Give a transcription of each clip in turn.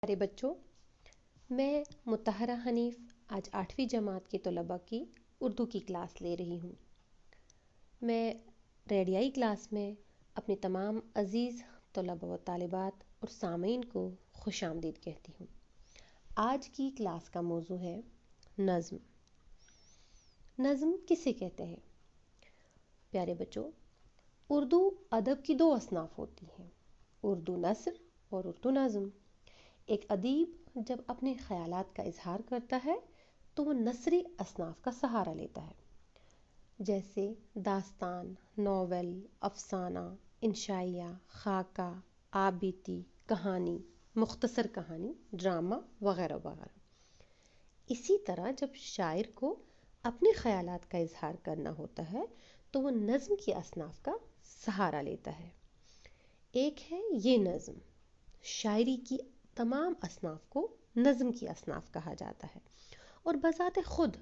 پیارے بچوں، میں مطہرہ حنیف آج 8ویں جماعت کے طلباء کی اردو کی کلاس لے رہی ہوں۔ میں ریڈیائی کلاس میں اپنے تمام عزیز طلباء و طالبات اور سامعین کو خوش آمدید کہتی ہوں۔ آج کی کلاس کا موضوع ہے نظم۔ نظم کسے کہتے ہیں؟ پیارے بچوں، اردو ادب کی 2 اصناف ہوتی ہیں، اردو نثر اور اردو نظم۔ ایک ادیب جب اپنے خیالات کا اظہار کرتا ہے تو وہ نثری اصناف کا سہارا لیتا ہے، جیسے داستان، ناول، افسانہ، انشائیہ، خاکہ، آپ بیتی، کہانی، مختصر کہانی، ڈرامہ وغیرہ وغیرہ۔ اسی طرح جب شاعر کو اپنے خیالات کا اظہار کرنا ہوتا ہے تو وہ نظم کی اصناف کا سہارا لیتا ہے۔ ایک ہے یہ نظم، شاعری کی تمام اصناف کو نظم کی اصناف کہا جاتا ہے، اور بذات خود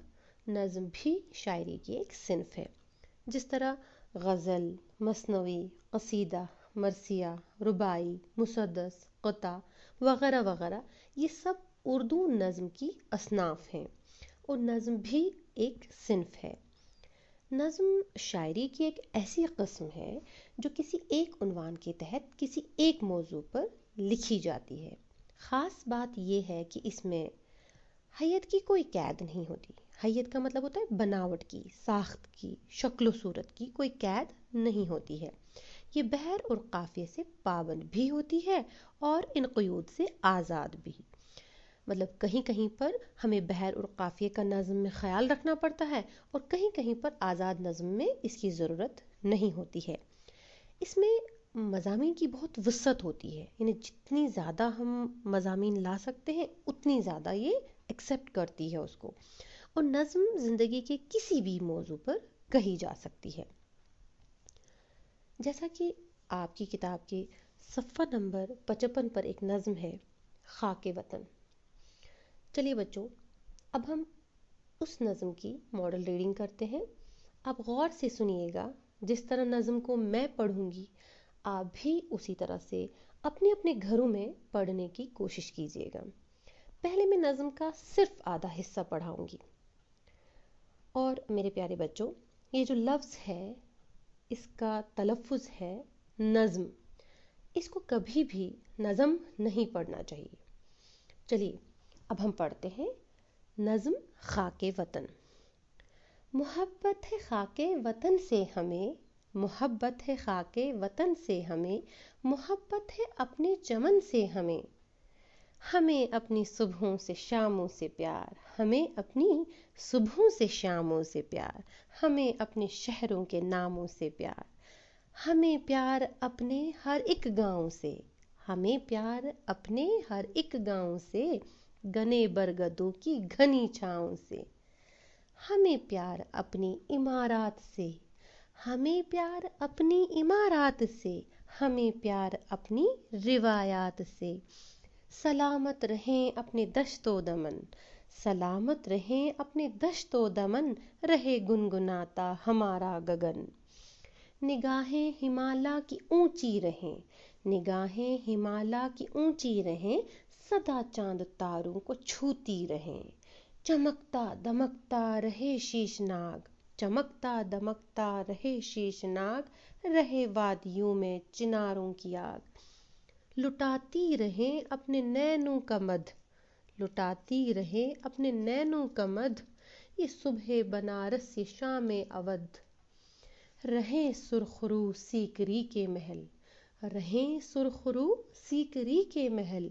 نظم بھی شاعری کی ایک صنف ہے۔ جس طرح غزل، مثنوی، قصیدہ، مرثیہ، رباعی، مسدس، قطع وغیرہ وغیرہ، یہ سب اردو نظم کی اصناف ہیں، اور نظم بھی ایک صنف ہے۔ نظم شاعری کی ایک ایسی قسم ہے جو کسی ایک عنوان کے تحت کسی ایک موضوع پر لکھی جاتی ہے۔ خاص بات یہ ہے کہ اس میں حیت کی کوئی قید نہیں ہوتی۔ حیت کا مطلب ہوتا ہے بناوٹ کی، ساخت کی، شکل و صورت کی کوئی قید نہیں ہوتی ہے۔ یہ بحر اور قافیے سے پابند بھی ہوتی ہے اور ان قیود سے آزاد بھی۔ مطلب کہیں کہیں پر ہمیں بحر اور قافیے کا نظم میں خیال رکھنا پڑتا ہے، اور کہیں کہیں پر آزاد نظم میں اس کی ضرورت نہیں ہوتی ہے۔ اس میں مضامین کی بہت وسعت ہوتی ہے، یعنی جتنی زیادہ ہم مضامین لا سکتے ہیں اتنی زیادہ یہ ایکسیپٹ کرتی ہے اس کو، اور نظم زندگی کے کسی بھی موضوع پر کہی جا سکتی ہے۔ جیسا کہ آپ کی کتاب کے صفحہ نمبر 55 پر ایک نظم ہے، خاک وطن۔ چلیے بچوں، اب ہم اس نظم کی ماڈل ریڈنگ کرتے ہیں۔ آپ غور سے سنیے گا، جس طرح نظم کو میں پڑھوں گی آپ بھی اسی طرح سے اپنے اپنے گھروں میں پڑھنے کی کوشش کیجیے گا۔ پہلے میں نظم کا صرف آدھا حصہ پڑھاؤں گی، اور میرے پیارے بچوں، یہ جو لفظ ہے اس کا تلفظ ہے نظم، اس کو کبھی بھی نظم نہیں پڑھنا چاہیے۔ چلیے اب ہم پڑھتے ہیں نظم خاک وطن۔ محبت ہے خاک وطن سے ہمیں، محبت ہے خاک وطن سے ہمیں، محبت ہے اپنے چمن سے ہمیں، ہمیں اپنی صبحوں سے شاموں سے پیار، ہمیں اپنی صبحوں سے شاموں سے پیار، ہمیں اپنے شہروں کے ناموں سے پیار، ہمیں پیار اپنے ہر ایک گاؤں سے، ہمیں پیار اپنے ہر ایک گاؤں سے، گنے برگدوں کی گھنی چھاؤں سے، ہمیں پیار اپنی عمارات سے، ہمیں پیار اپنی عمارات سے، ہمیں پیار اپنی روایات سے، سلامت رہیں اپنے دشت و دمن، سلامت رہیں اپنے دشت و دمن، رہے گنگناتا ہمارا گگن، نگاہیں ہمالیہ کی اونچی رہیں، نگاہیں ہمالیہ کی اونچی رہیں، سدا چاند تاروں کو چھوتی رہیں، چمکتا دمکتا رہے شیش ناگ، چمکتا دمکتا رہے شیش ناگ، رہے وادیوں میں چناروں کی آگ، لٹاتی رہیں اپنے نینوں کا مدھ، لٹاتی رہیں اپنے نینوں کا مدھ، یہ صبح بنارس یہ شام اودھ، رہیں سرخرو سیکری کے محل، رہیں سرخرو سیکری کے محل،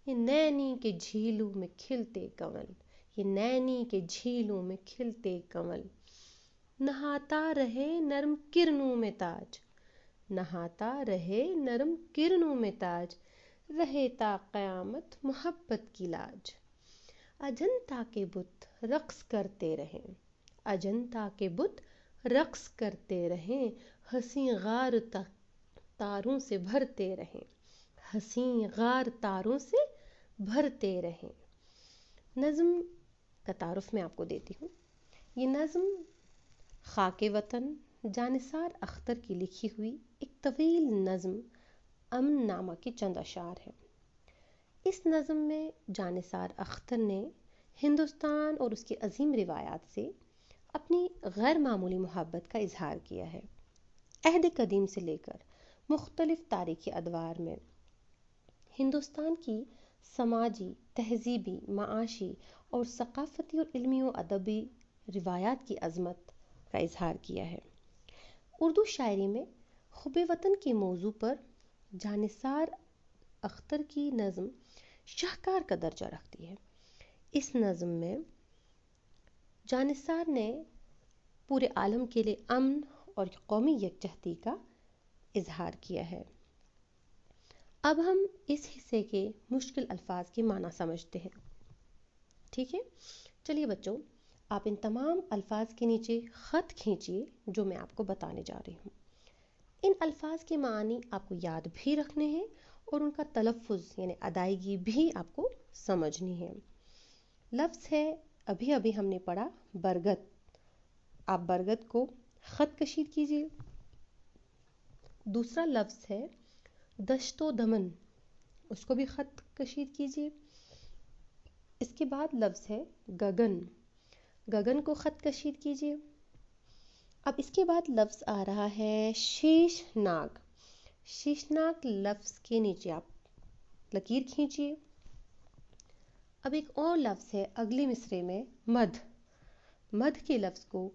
یہ نینی کے جھیلوں میں کھلتے کنول، یہ نینی کے جھیلوں میں کھلتے کنول، نہاتا رہے نرم کرنوں میں تاج، نہاتا رہے نرم کرنوں میں تاج، رہے تا قیامت محبت کی لاج، اجنتا کے بت رقص کرتے رہیں، اجنتا کے بت رقص کرتے رہیں، حسین غار تاروں سے بھرتے رہیں، حسین غار تاروں سے بھرتے رہیں۔ نظم کا تعارف میں آپ کو دیتی ہوں۔ یہ نظم خاک وطن جانثار اختر کی لکھی ہوئی ایک طویل نظم امن نامہ کے چند اشعار ہیں۔ اس اس نظم میں جانثار اختر نے ہندوستان اور اس کی عظیم روایات سے اپنی غیر معمولی محبت کا اظہار کیا ہے۔ عہد قدیم سے لے کر مختلف تاریخی ادوار میں ہندوستان کی سماجی، تہذیبی، معاشی اور ثقافتی اور علمی و ادبی روایات کی عظمت کا اظہار کیا ہے۔ اردو شاعری میں حب وطن کے موضوع پر جانثار اختر کی نظم شاہکار کا درجہ رکھتی ہے۔ اس نظم میں جانثار نے پورے عالم کے لیے امن اور قومی یکجہتی کا اظہار کیا ہے۔ اب ہم اس حصے کے مشکل الفاظ کے معنی سمجھتے ہیں، ٹھیک ہے؟ چلیے بچوں، آپ ان تمام الفاظ کے نیچے خط کھینچیے جو میں آپ کو بتانے جا رہی ہوں۔ ان الفاظ کے معنی آپ کو یاد بھی رکھنے ہیں اور ان کا تلفظ یعنی ادائیگی بھی آپ کو سمجھنی ہے۔ لفظ ہے، ابھی ہم نے پڑھا برگد۔ آپ برگد کو خط کشید کیجیے۔ دوسرا لفظ ہے دشت و دمن، اس کو بھی خط کشید کیجیے۔ اس کے بعد لفظ ہے گگن، گگن کو خط کشید کیجیے۔ اب اس کے بعد لفظ آ رہا ہے شیش ناگ، شیش ناگ لفظ کے نیچے آپ لکیر کھینچیے۔ اب ایک اور لفظ ہے اگلے مصرے میں مدھ، مدھ کے لفظ کو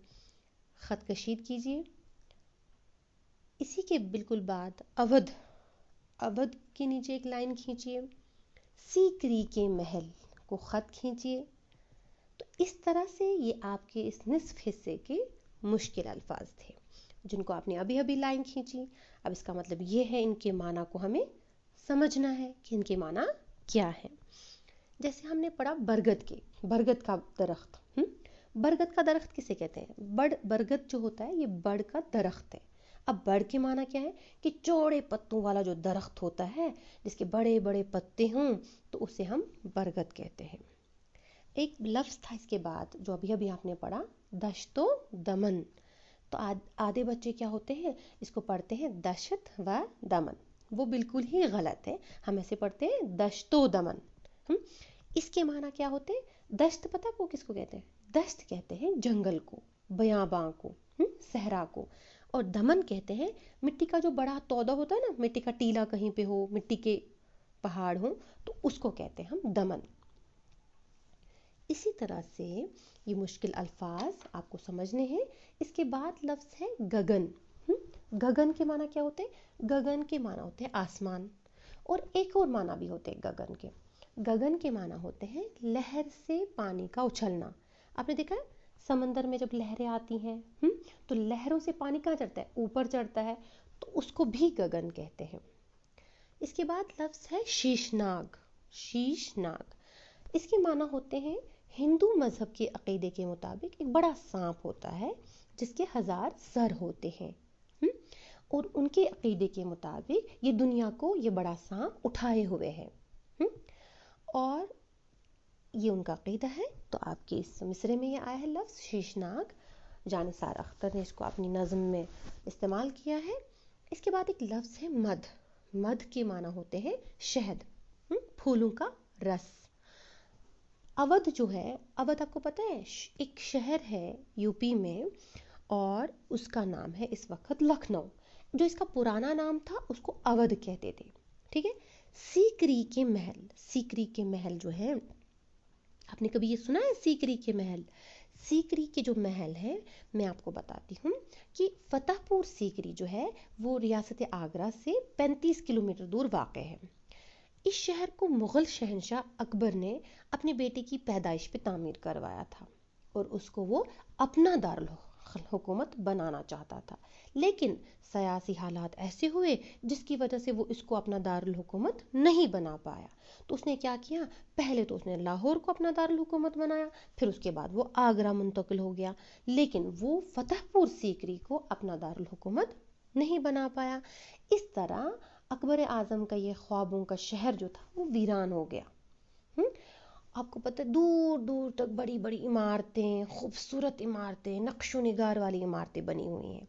خط کشید کیجیے۔ اسی کے بالکل بعد اودھ، اودھ کے نیچے ایک لائن کھینچیے۔ سیکری کے محل کو خط کھینچیے۔ تو اس طرح سے یہ آپ کے اس نصف حصے کے مشکل الفاظ تھے جن کو آپ نے ابھی لائن کھینچی۔ اب اس کا مطلب یہ ہے ان کے معنی کو ہمیں سمجھنا ہے کہ ان کے معنی کیا ہے۔ جیسے ہم نے پڑھا برگد کے، برگد کا درخت، برگد کا درخت کسے کہتے ہیں؟ برگد جو ہوتا ہے یہ بڑ کا درخت ہے۔ اب بڑ کے معنی کیا ہے کہ چوڑے پتوں والا جو درخت ہوتا ہے جس کے بڑے بڑے پتے ہوں تو اسے ہم برگد کہتے ہیں۔ ایک لفظ تھا اس کے بعد جو ابھی آپ نے پڑھا دشت و دمن، تو آدھے بچے کیا ہوتے ہیں اس کو پڑھتے ہیں دشت و دمن، وہ بالکل ہی غلط ہے، ہم ایسے پڑھتے ہیں دشت و دمن۔ اس کے معنی کیا ہوتے ہیں؟ دشت پتہ کو کس کو کہتے ہیں؟ دشت کہتے ہیں جنگل کو، بیاباں کو، صحرا کو، اور دمن کہتے ہیں مٹی کا جو بڑا تودہ ہوتا ہے نا، مٹی کا ٹیلا کہیں پہ ہو، مٹی کے پہاڑ ہوں تو اس کو کہتے ہیں ہم دمن۔ اسی طرح سے یہ مشکل الفاظ آپ کو سمجھنے ہیں۔ اس کے بعد لفظ ہے گگن، گگن کے معنی کیا ہوتے ہیں؟ گگن کے معنی ہوتے ہیں آسمان، اور ایک اور معنی بھی ہوتے ہیں گگن کے، گگن کے معنی ہوتے ہیں لہر سے پانی کا اچھلنا۔ آپ نے دیکھا ہے سمندر میں جب لہریں آتی ہیں تو لہروں سے پانی کہاں چڑھتا ہے؟ اوپر چڑھتا ہے، تو اس کو بھی گگن کہتے ہیں۔ اس کے بعد لفظ ہے شیشناگ، شیشناگ، اس کے معنی ہوتے ہیں ہندو مذہب کے عقیدے کے مطابق ایک بڑا سانپ ہوتا ہے جس کے 1000 سر ہوتے ہیں، اور ان کے عقیدے کے مطابق یہ دنیا کو یہ بڑا سانپ اٹھائے ہوئے ہے، اور یہ ان کا عقیدہ ہے۔ تو آپ کے اس مصرے میں یہ آیا ہے لفظ شیشناگ، جانثار اختر نے اس کو اپنی نظم میں استعمال کیا ہے۔ اس کے بعد ایک لفظ ہے مدھ، مدھ کے معنی ہوتے ہیں شہد، پھولوں کا رس۔ اودھ جو ہے، اودھ آپ کو پتہ ہے ایک شہر ہے یو پی میں، اور اس کا نام ہے اس وقت لکھنؤ، جو اس کا پرانا نام تھا اس کو اودھ کہتے تھے، ٹھیک ہے؟ سیکری کے محل، سیکری کے محل جو ہے، آپ نے کبھی یہ سنا ہے سیکری کے محل؟ سیکری کے جو محل ہے میں آپ کو بتاتی ہوں کہ فتح پور سیکری جو ہے وہ ریاست آگرہ سے 35 کلومیٹر دور واقع ہے۔ اس شہر کو مغل شہنشاہ اکبر نے اپنے بیٹے کی پیدائش پہ تعمیر کروایا تھا، اور اس کو وہ اپنا دارالحکومت بنانا چاہتا تھا، لیکن سیاسی حالات ایسے ہوئے جس کی وجہ سے وہ اس کو اپنا دارالحکومت نہیں بنا پایا۔ تو اس نے کیا کیا؟ پہلے تو اس نے لاہور کو اپنا دارالحکومت بنایا، پھر اس کے بعد وہ آگرہ منتقل ہو گیا، لیکن وہ فتح پور سیکری کو اپنا دارالحکومت نہیں بنا پایا۔ اس طرح اکبر اعظم کا یہ خوابوں کا شہر جو تھا وہ ویران ہو گیا۔ آپ کو پتہ ہے دور دور تک بڑی بڑی عمارتیں، خوبصورت عمارتیں، نقش و نگار والی عمارتیں بنی ہوئی ہیں،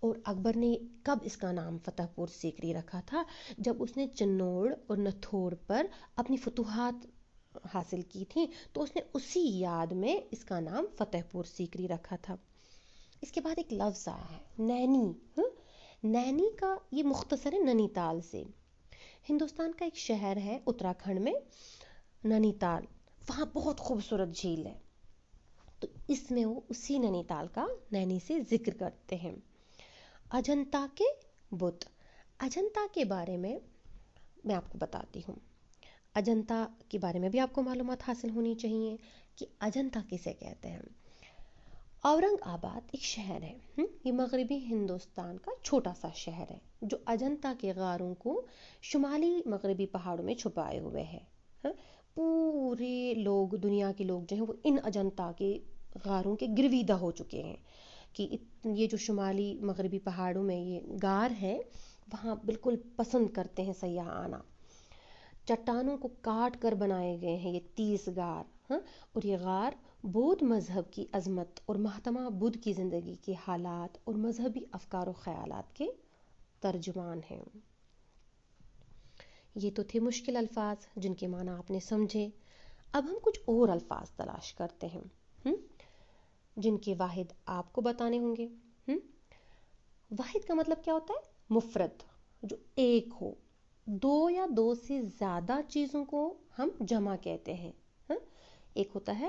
اور اکبر نے کب اس کا نام فتح پور سیکری رکھا تھا؟ جب اس نے چنوڑ اور نتھوڑ پر اپنی فتوحات حاصل کی تھی، تو اس نے اسی یاد میں اس کا نام فتح پور سیکری رکھا تھا۔ اس کے بعد ایک لفظ آیا ہے نینی۔ نینی کا یہ مختصر ہے نینی تال سے۔ ہندوستان کا ایک شہر ہے اتراکھنڈ میں، نینی تال، وہاں بہت خوبصورت جھیل ہے، تو اس میں وہ اسی نینی تال کا نینی سے ذکر کرتے ہیں۔ اجنتا کے بت، اجنتا کے بارے میں آپ کو بتاتی ہوں۔ اجنتا کے بارے میں بھی آپ کو معلومات حاصل ہونی چاہیے کہ اجنتا کسے کہتے ہیں۔ اورنگ آباد ایک شہر ہے، یہ مغربی ہندوستان کا چھوٹا سا شہر ہے جو اجنتا کے غاروں کو شمالی مغربی پہاڑوں میں چھپائے ہوئے ہے۔ پورے لوگ، دنیا کے لوگ جو ہیں وہ ان اجنتا کے غاروں کے گرویدہ ہو چکے ہیں کہ یہ جو شمالی مغربی پہاڑوں میں یہ غار ہے، وہاں بالکل پسند کرتے ہیں سیاح آنا۔ چٹانوں کو کاٹ کر بنائے گئے ہیں یہ 30 غار، اور یہ غار بودھ مذہب کی عظمت اور مہاتما بدھ کی زندگی کے حالات اور مذہبی افکار و خیالات کے ترجمان ہیں۔ یہ تو تھے مشکل الفاظ جن کے معنی آپ نے سمجھے۔ اب ہم کچھ اور الفاظ تلاش کرتے ہیں جن کے واحد آپ کو بتانے ہوں گے۔ واحد کا مطلب کیا ہوتا ہے؟ مفرد، جو ایک ہو۔ دو یا دو سے زیادہ چیزوں کو ہم جمع کہتے ہیں۔ ایک ہوتا ہے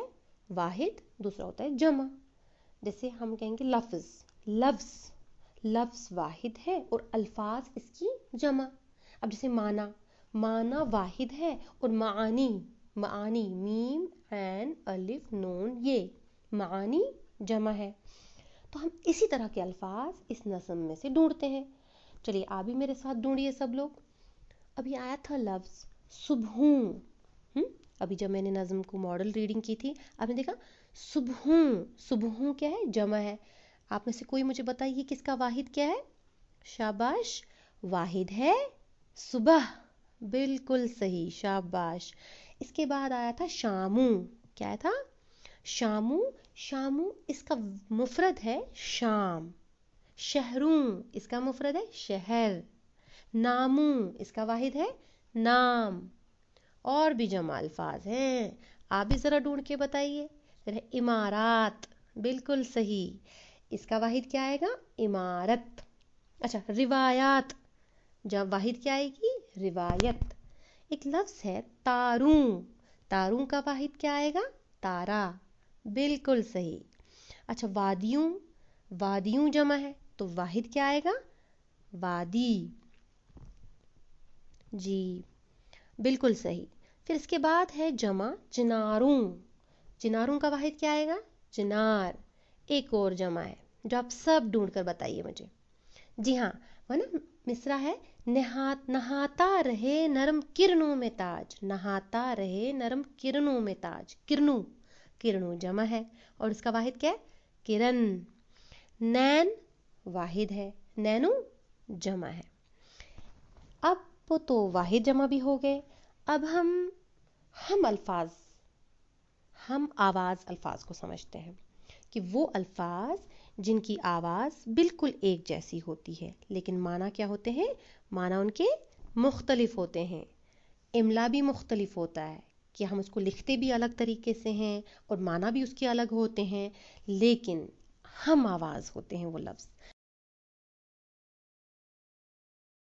واحد، دوسرا ہوتا ہے جمع۔ جیسے ہم کہیں گے لفظ، لفظ واحد ہے اور الفاظ اس کی جمع۔ اب جیسے معنی واحد ہے اور معانی میم عین الف نون، یہ معانی جمع ہے۔ تو ہم اسی طرح کے الفاظ اس نظم میں سے ڈھونڈتے ہیں۔ چلیے آپ بھی میرے ساتھ ڈھونڈیے سب لوگ۔ ابھی آیا تھا لفظ صبحوں۔ ابھی جب میں نے نظم کو ماڈل ریڈنگ کی تھی، آپ نے دیکھا صبحوں کیا ہے؟ جمع ہے۔ آپ میں سے کوئی مجھے بتائیے کس کا واحد کیا ہے؟ شاباش، واحد ہے صبح، بالکل صحیح، شاباش۔ اس کے بعد آیا تھا شاموں۔ کیا تھا؟ شاموں اس کا مفرد ہے شام۔ شہروں اس کا مفرد ہے شہر۔ ناموں اس کا واحد ہے نام۔ اور بھی جمع الفاظ ہیں، آپ بھی ذرا ڈھونڈ کے بتائیے۔ عمارات، بالکل صحیح، اس کا واحد کیا آئے گا؟ عمارت۔ اچھا، روایات، جب واحد کیا آئے گی؟ روایت۔ ایک لفظ ہے تاروں کا واحد کیا آئے گا؟ تارا، بالکل صحیح۔ اچھا، وادیوں جمع ہے تو واحد کیا آئے گا؟ وادی، جی بالکل صحیح۔ پھر اس کے بعد ہے جمع چناروں کا واحد کیا آئے گا؟ چنار۔ ایک اور جمع ہے جو آپ سب ڈھونڈ کر بتائیے مجھے۔ جی ہاں، وہ نا مصرع ہے، نہاتا رہے نرم کرنوں میں تاج، نہاتا رہے نرم کرنوں میں تاج۔ کرنوں جمع ہے اور اس کا واحد کیا ہے؟ کرن۔ نین واحد ہے، نینو جمع ہے۔ اب وہ تو واحد جمع بھی ہو گئے۔ اب ہم آواز الفاظ کو سمجھتے ہیں کہ وہ الفاظ جن کی آواز بالکل ایک جیسی ہوتی ہے لیکن معنی کیا ہوتے ہیں؟ معنی ان کے مختلف ہوتے ہیں۔ املا بھی مختلف ہوتا ہے کہ ہم اس کو لکھتے بھی الگ طریقے سے ہیں اور معنی بھی اس کے الگ ہوتے ہیں، لیکن ہم آواز ہوتے ہیں وہ لفظ۔